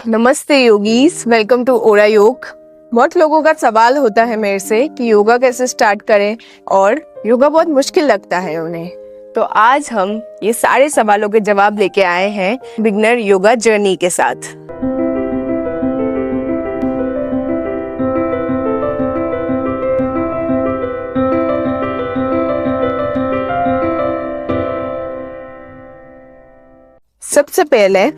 नमस्ते yogis, welcome to ओरा योग। बहुत लोगों का सवाल होता है मेरे से कि योगा कैसे स्टार्ट करें और योगा बहुत मुश्किल लगता है उन्हें। तो आज हम ये सारे सवालों के जवाब लेके आए हैं बिगनर योगा जर्नी के साथ। सबसे पहले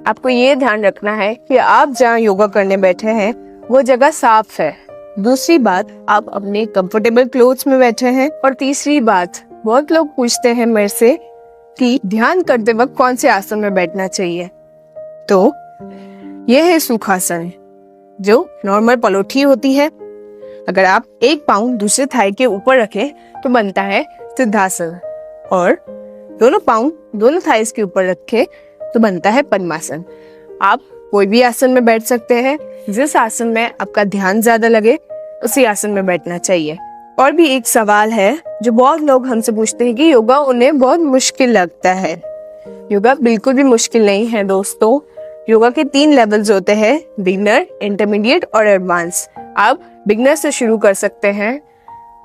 आपको ये ध्यान रखना है कि आप जहाँ योगा करने बैठे हैं वो जगह साफ है। दूसरी बात, आप अपने कंफर्टेबल क्लोथ्स में बैठे हैं। और तीसरी बात, बहुत लोग पूछते हैं मेरे से कि ध्यान करते वक्त कौन से आसन में बैठना चाहिए। तो यह है सुखासन, जो नॉर्मल पलोठी होती है। अगर आप एक पाँव दूसरे थाई के ऊपर रखें तो बनता है सिद्धासन, और दोनों पाँव दोनों थाइस के ऊपर रखें तो बनता है पद्मासन। आप कोई भी आसन में बैठ सकते हैं, जिस आसन में आपका ध्यान ज्यादा लगे उसी आसन में बैठना चाहिए। और भी एक सवाल है जो बहुत लोग हमसे पूछते हैं कि योगा उन्हें बहुत मुश्किल लगता है। योगा बिल्कुल भी मुश्किल नहीं है दोस्तों। योगा के 3 लेवल्स होते हैं, बिगनर, इंटरमीडिएट और एडवांस। आप बिगनर से शुरू कर सकते हैं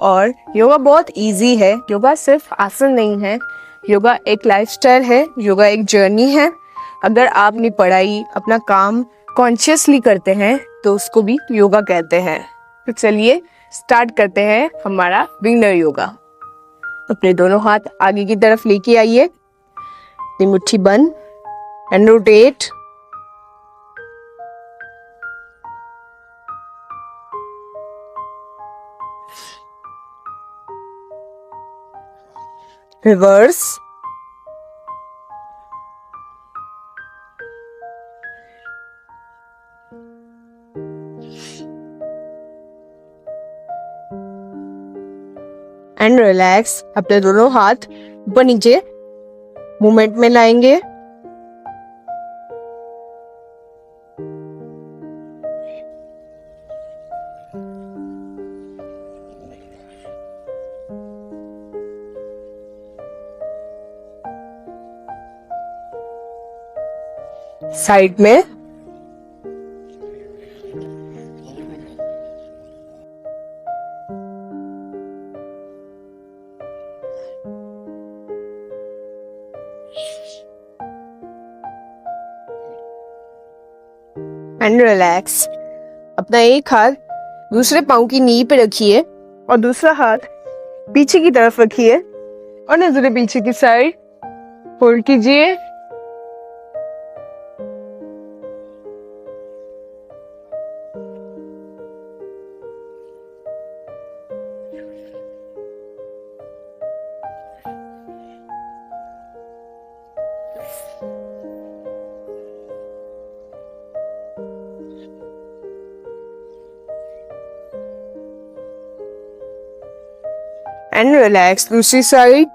और योगा बहुत इजी है। योगा सिर्फ आसन नहीं है, योगा एक लाइफस्टाइल है, योगा एक जर्नी है। अगर आप अपनी पढ़ाई, अपना काम कॉन्शियसली करते हैं तो उसको भी योगा कहते हैं। तो चलिए स्टार्ट करते हैं हमारा बिगनर योगा। अपने दोनों हाथ आगे की तरफ लेके आइए, अपनी मुट्ठी बंद and rotate. Reverse, and relax. अपने दोनों हाथ ऊपर नीचे मूवमेंट में लाएंगे। साइड में, एंड रिलैक्स। अपना एक हाथ दूसरे पाँव की नी पे रखिए और दूसरा हाथ पीछे की तरफ रखिए और नजरें पीछे की साइड होल्ड कीजिए। And relax. दूसरी साइड,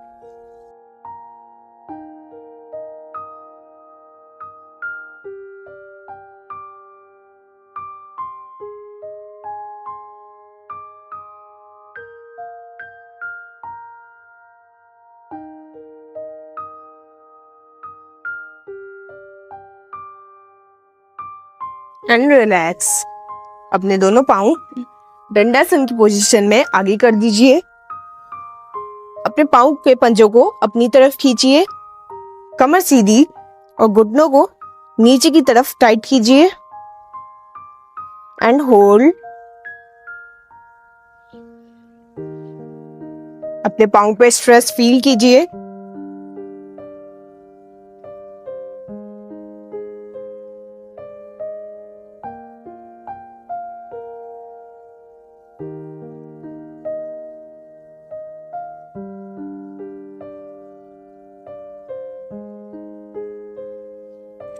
एंड रिलैक्स। अपने दोनों पाँव दंडासन की पोजीशन में आगे कर दीजिए। अपने पाँव के पंजों को अपनी तरफ खींचिए, कमर सीधी और घुटनों को नीचे की तरफ टाइट कीजिए एंड होल्ड। अपने पाँव पे स्ट्रेस फील कीजिए।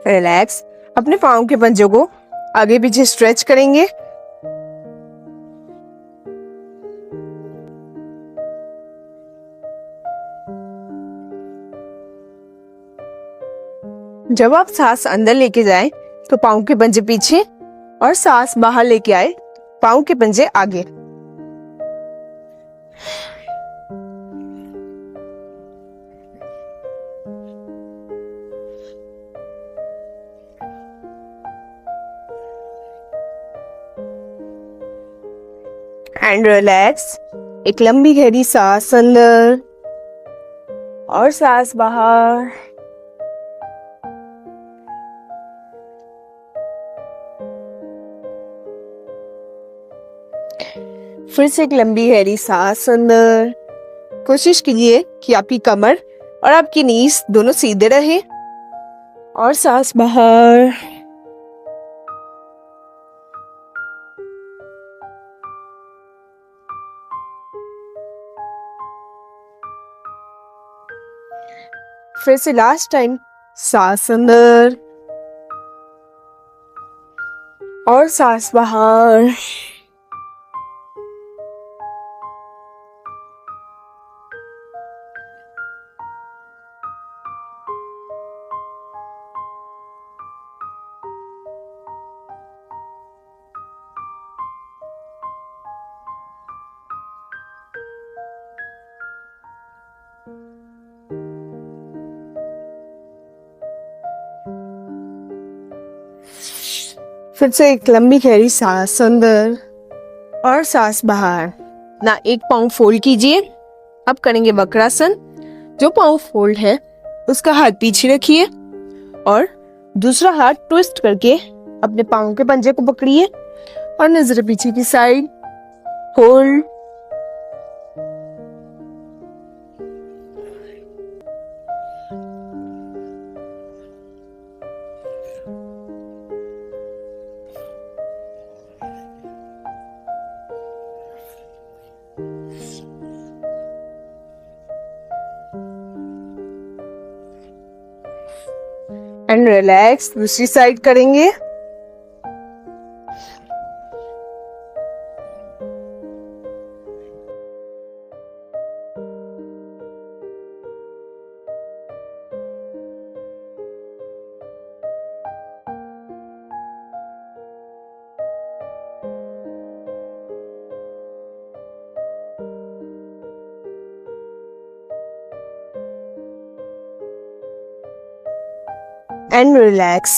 रिलैक्स। अपने पाँव के पंजों को आगे पीछे स्ट्रेच करेंगे। जब आप सांस अंदर लेके जाएं तो पाँव के पंजे पीछे, और सांस बाहर लेके आए पाँव के पंजे आगे। And relax. एक लंबी गहरी सांस अंदर और सांस बाहर। फिर से एक लंबी गहरी सांस अंदर। कोशिश कीजिए कि आपकी कमर और आपकी नीज दोनों सीधे रहे और सांस बाहर। फिर से लास्ट टाइम सांस अंदर और सांस बाहर। फिर से एक लंबी गहरी सांस अंदर और सांस बाहर। ना एक पाँव फोल्ड कीजिए। अब करेंगे वक्रासन। जो पाँव फोल्ड है उसका हाथ पीछे रखिए और दूसरा हाथ ट्विस्ट करके अपने पाँव के पंजे को पकड़िए और नजर पीछे की साइड। होल्ड। And relax. दूसरी साइड करेंगे। And relax.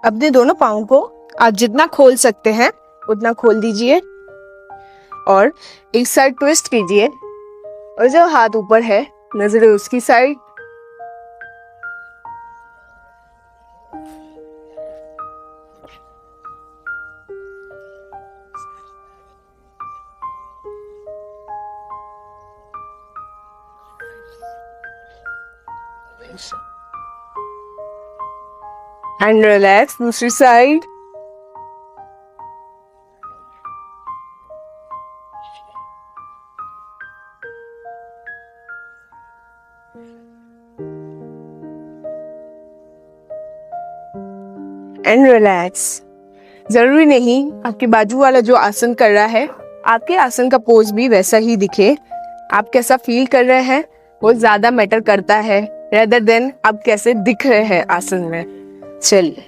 अपने दोनों पाँव को आप जितना खोल सकते हैं उतना खोल दीजिए और एक साइड ट्विस्ट कीजिए और जो हाथ ऊपर है नजरें उसकी साइड। And relax. दूसरी साइड। And relax. जरूरी नहीं आपके बाजू वाला जो आसन कर रहा है आपके आसन का पोज भी वैसा ही दिखे। आप कैसा फील कर रहे हैं वो ज्यादा मैटर करता है रेदर देन आप कैसे दिख रहे हैं आसन में। चलिए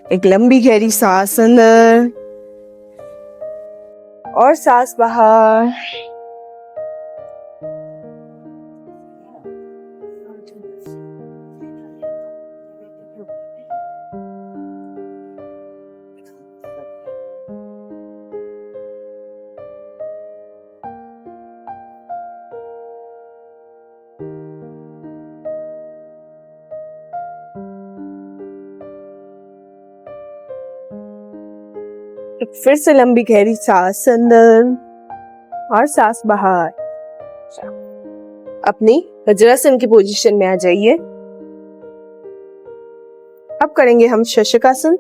एक लंबी गहरी सांस अंदर और सांस बाहर। फिर से लंबी गहरी सांस अंदर और सांस बाहर। अपनी वज्रासन की पोजीशन में आ जाइए। अब करेंगे हम शशकासन।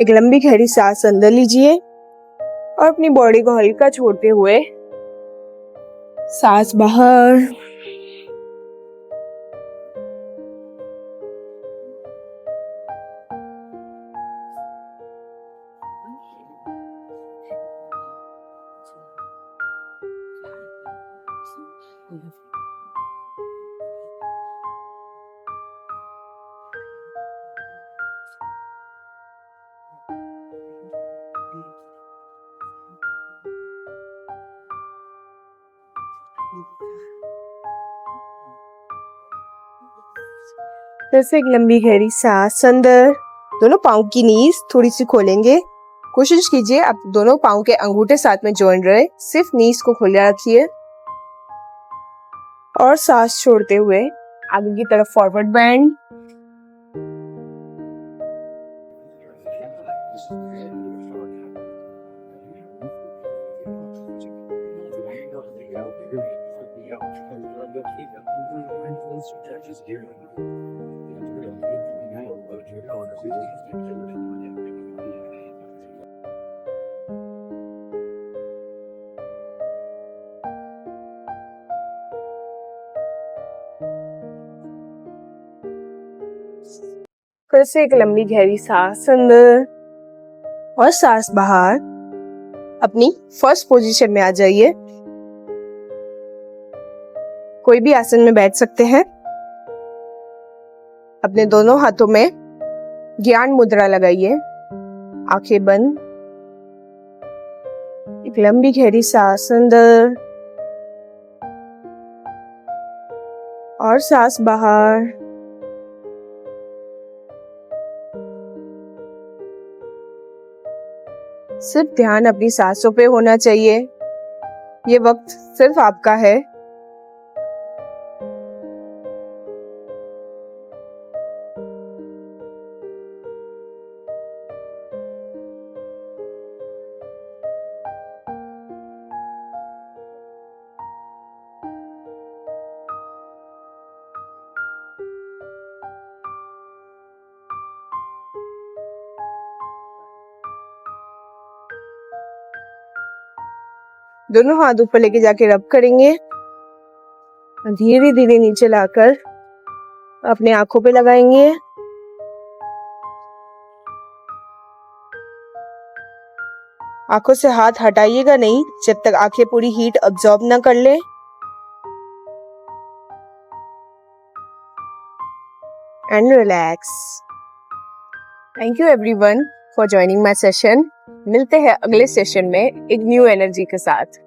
एक लंबी गहरी सांस अंदर लीजिए और अपनी बॉडी को हल्का छोड़ते हुए सांस बाहर। फिर से एक लंबी गहरी सांस अंदर। दोनों पाँव की नीज थोड़ी सी खोलेंगे कोशिश कीजिए आप दोनों पाँव के अंगूठे साथ में जॉइन रहे, सिर्फ नीज को खुला रखिए और सांस छोड़ते हुए आगे की तरफ फॉरवर्ड बेंड। फिर से एक लंबी गहरी सांस अंदर और सांस बाहर। अपनी फर्स्ट पोजीशन में आ जाइए। कोई भी आसन में बैठ सकते हैं। अपने दोनों हाथों में ज्ञान मुद्रा लगाइए, आंखें बंद। एक लंबी गहरी सांस अंदर और सांस बाहर। सिर्फ ध्यान अपनी सांसों पे होना चाहिए। ये वक्त सिर्फ आपका है। दोनों हाथ ऊपर लेके जाके रब करेंगे। धीरे धीरे नीचे लाकर अपने आंखों पे लगाएंगे। आंखों से हाथ हटाइएगा नहीं जब तक आंखें पूरी हीट अब्सॉर्ब ना कर ले। And relax. Thank you everyone for joining my session. मिलते हैं अगले सेशन में एक न्यू एनर्जी के साथ।